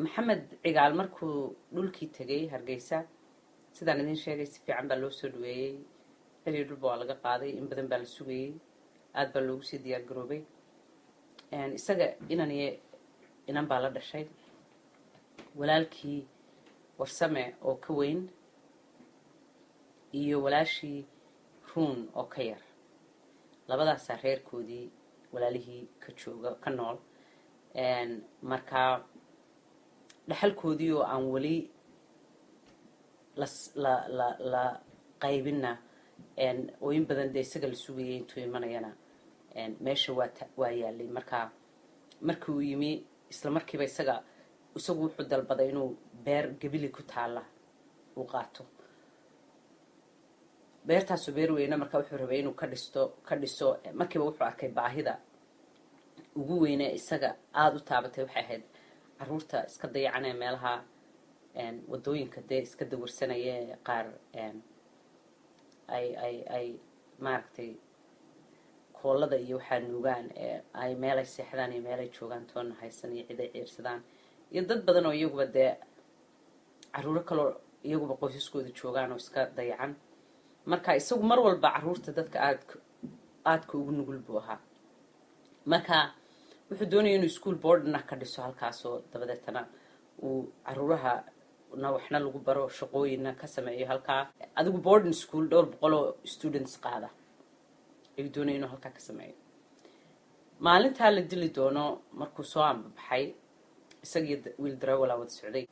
maxamed cigaal markuu dhulkii tegay hargeysa sidaan idin sheegay si fiican baa loo soo dhaweeyey xilli dhulba waa laga qaaday in badan baa la sugayey aad baa loogu sii diyaar garoobay isaga inan baa la dhashay walaalkii warsame oo ka weyn iyo walaashii ruun oo ka yar labadaasaa reerkoodii walaalihii ka jooga ka nool markaa dhaxalkoodii oo aan weli la qaybinna oo in badan dee isaga la sugayay intuu imanayana meesha waa yaalay markii uu yimi isla markiiba isagu wuxuu dalbaday inuu beer gabili ku taala uu qaato beertaasoo beer weyna markaa wuxuu rabay inuu ka dhiso markiiba wuxuu arkay baahida ugu weyne isaga aada u taabatay waxay ahayd caruurta iska dayacanee meelaha wadooyinka dee iska dawarsanaya qaar ay maaragtay koolada iyo waxaa nuugaan ay meelay seexdaan iyo meelay joogaan toona haysan iyo ciday ciirsadaan iyo dad badan oo iyaguba dee caruuro kaloo iyaguba qoysaskooda joogaan oo iska dayacan marka isagu mar walba caruurta dadka aadka ugu nugul buu ahaa marka wuxuu doonaya inuu school boardna ka dhiso halkaasoo dabadeetana uu caruuraha waxna lagu baro shaqooyinna ka sameeyo halkaa adigu boarding school 200 students qaada ayuu doonaya inuu halkaa ka sameeyo maalintaa la dili doono markuu soo ambabaxay isagii wiil darawala wada socday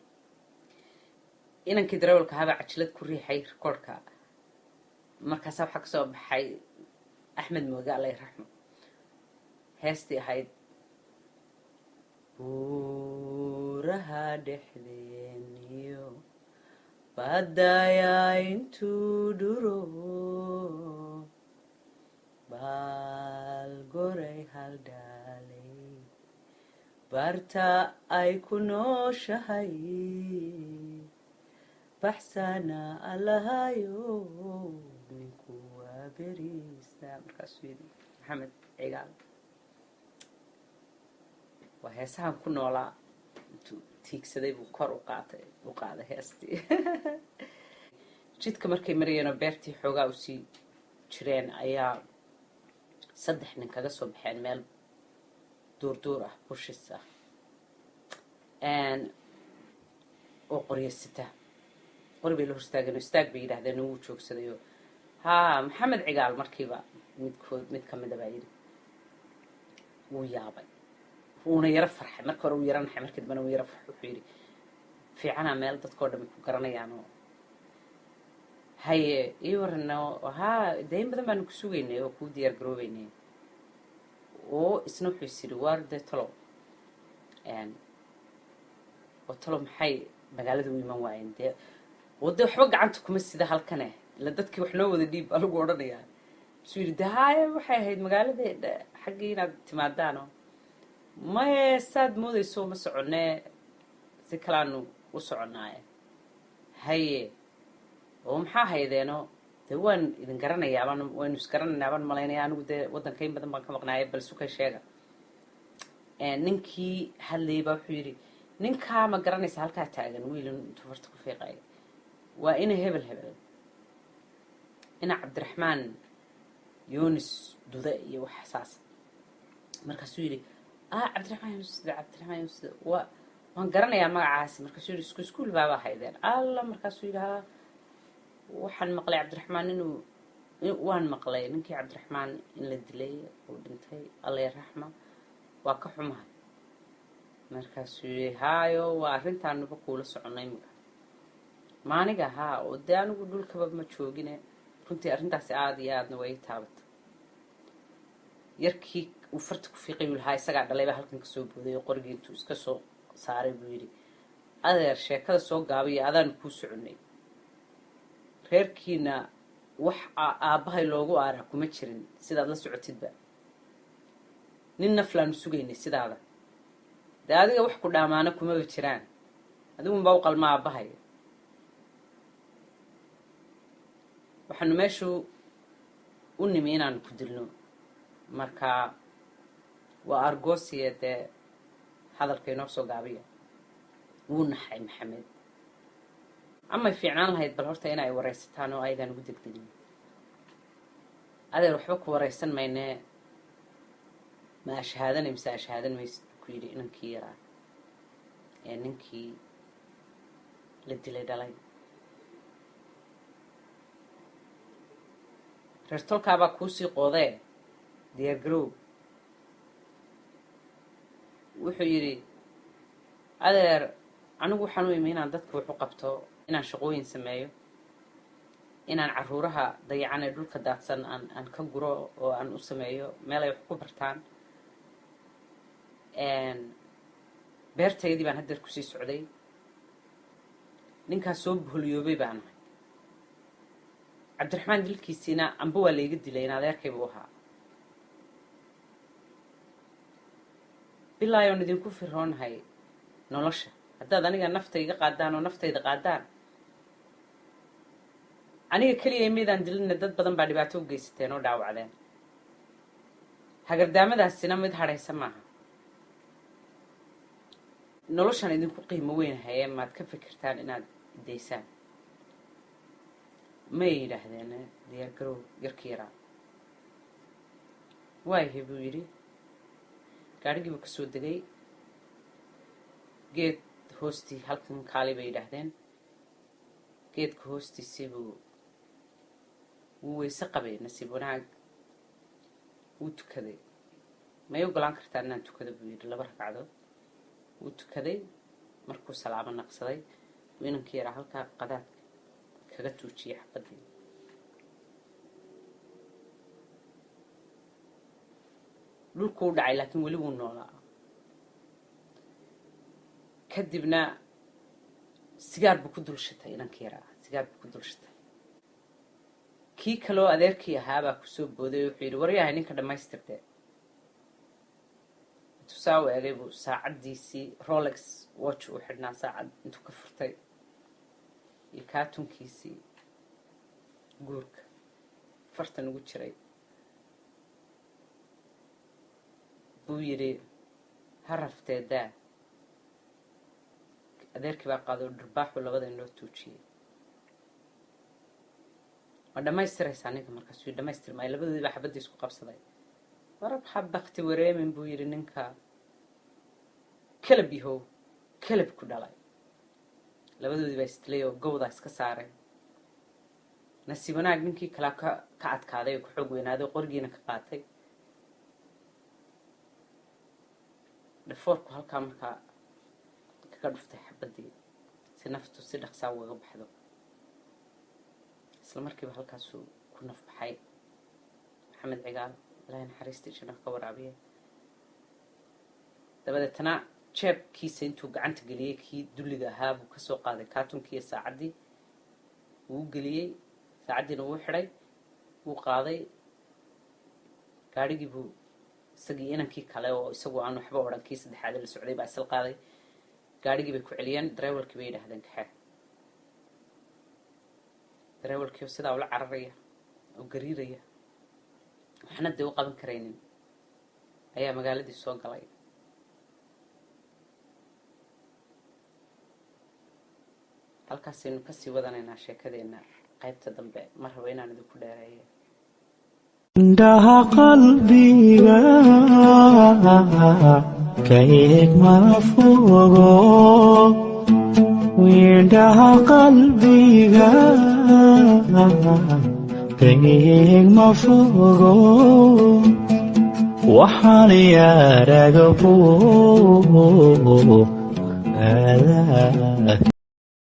inankii darawalka haba cajilad ku riixay recordka markaasaa waxaa kasoo baxay axmed mooga alla raxmo heestii ahayd buuraha dhexdeeniyo baadayaa intuu dhuro baalgoray haldhaalay baarta ay ku nooshahay baxsana allahayo ninku waa beriisa markaasuu yidhi maxamed cigaal waa heesahan ku noolaa intuu tiigsaday buu kor u qaaday heestii jidka markay marayeenoo beertii xoogaa usii jireen ayaa 3 nin kaga soo baxeen meel duurduur ah bushis ah oo qoryasita qori bay la hor istaageen oo istaag bay yidhaahdeen wuu joogsadayo haa maxamed cigaal markiiba mid ka mida baa yidhi wuu yaabay wuuna yaro farxay marka hore wuu yaro naxay markii dambena wuu yaro farxay wuxuu yidhi fiicanaa meel dadkoo dhan ku garanayaan oo haye ii warana haa dayn badan baanu ku sugaynay oo kuu diyaar garoobaynay oo isna wuxuu is yidhi waar dee talo oo talo maxay magaalada u iman waayeen dee oo dee waxba gacanta kuma sida halkane ila dadkii wax noo wada dhiib baa lagu odhanayaa isuu yidhi dee haye waxay ahayd magaalada xaggii inaad timaadaano maye saad moodayso ma soconee si kalaanu u soconaaye haye oo maxaa haydeeno dee waan idin garanayaa waynu isgaranaynaa baan malaynaya anigu dee waddanka in badan baan ka maqnaaya bal sukay sheega ninkii hadlayay baa wuxuu yidhi ninkaa ma garanaysa halkaa taagan wiilin intuu farta ku fiiqaya waa ina hebel ina cabdiraxmaan yunis duda iyo wax saas markaasuu yidhi cabdiraxmaan yunis waan garanayaa magacaasi markaasuu yidhi iskuul baabaa haydeen alla markaasuu yidhi waxaan maqlay cabdiraxmaan waan maqlay ninkii cabdiraxmaan in la dilay uu dhintay alla raxma waa ka xumahay markaasuu yidhi haayo waa arrintaanuba kuula soconay maaniga haa oo dee anigu dhulkaba ma joogine runtii arrintaasi aada iyo aadna way taabata yarkii uu farta ku fiiqay uu lahaa isagaa dhalayba halkan kasoo booday oo qorigii intuu iska soo saaray buu yidhi adeer sheekada soo gaabiyo adaanu kuu soconay reerkiina wax aabbahay loogu aaraa kuma jirin sidaad la socotidba nin naflaanu sugaynay sidaada dee adiga wax ku dhaamaana kumaba jiraan adigunbaa u qalma aabbahay waxaanu meeshu u nimi inaanu ku dilno marka waa argosiya dee hadalka inoo soo gaabiya ونحي محمد أما في عنان هاي بالهرتا هنا ورئيستان وأيضا ودك دقني هذا روح بك ورئيستان ما إنه ما أشهادني مسا أشهادني ما يستكويري إنكي يرى يعني إنكي لدي دالين رجتول كابا كوسي قوضي ديار جروب وحيري هذا anigu waxaan u imi inaan dadka wax u qabto inaan shaqooyin sameeyo inaan caruuraha dayacan ee dhulka daadsan aan ka guro oo aan u sameeyo meel ay wax ku bartaan beertaydii baan hadda ku sii socday ninkaas soo buhliyoobay baan ahay cabdiraxmaan dilkiisina amba waa layga dilay in adeerkay buu ahaa bilaayoon idinku firroonahay nolosha haddaad aniga naftayga qaadaan oo naftayda qaadaan aniga keliya meedaan dilina dad badan baa dhibaato u geysateen oo dhaawacdeen hagardaamadaasina mid hadhaysa maaha noloshan idinku qiimo weynahay maad ka fikirtaan inaad daysaan ma yidhaahdeen diyaar garow yarkii yaraa waayahay buu yidhi gaadhigii buu ka soo degay geed hoostii halkan kaali bay yidhaahdeen geedka hoostiisii wuu weyse qabay nasiib wanaag wuu tukaday may ogolaan kartaa inaan tukado buu yidhi 2 ragcadood wuu tukaday markuu salaamo naqsaday buu inankii yaraa halkaa qadaadka kaga tuujiyey xabadii dhulkuu dhacay laakiin weli wuu noolaa kadibna sigaar buu ku dulshatay inankii yaraa sigaar buu ku dulshatay kii kaloo adeerkii ahaabaa kusoo booday wuxuu yidhi waryahay ninka dhammaystirte intuu saa u eegay buu saacaddiisii rolex watch uu xidhnaa saacad intuu ka furtay iyo kaatunkiisii guurka fartan ugu jiray buu yidhi ha rafteedaa adeerkii baa qaado dhirbaaxu labada inoo tuujiyey ma dhammaystiraysaa ninka markaasuu yidhi dhammaystirmay labadoodii baa xabaddii isku qabsaday warab xabakti wareemin buu yidhi ninka kalab yahow kalab ku dhalay labadoodii baa istilay oo gowdaa iska saareen nasiib wanaag ninkii kalaa ka adkaaday oo ka xoog weynaaday oo qorigiina ka qaatay dhafoorku halkaa markaa ka dhuftay xabadii si naftu si dhaqsaa uga baxdo isla markiiba halkaasuu ku naf baxay maxamed cigaal ilaahay naxariistii janno ka waraabiye dabadeetana jeebkiisa intuu gacanta geliyey kii dulliga ahaa buu kasoo qaaday kaatunkii iyo saacaddii wuu geliyey saacaddiina wuu xidhay wuu qaaday gaadhigii buu isagii inankii kale oo isagu aan waxba odhan kii saddexaad la socday baa isla qaaday gaadhigii bay ku celiyeen dareewalkii bay yidhaahdeen kaxee dareewalkii oo sidaa ula cararaya oo gariiraya waxna dee u qaban karaynin ayaa magaaladii soo galay halkaasaynu kasii wadanaynaa sheekadeenna qaybta dambe ma rabo inaan idinku dheereeyo indhaha qalbiga ka eeg ma fogo indhaha qalbiga ka eeg ma fogo waxaan yaaraga fog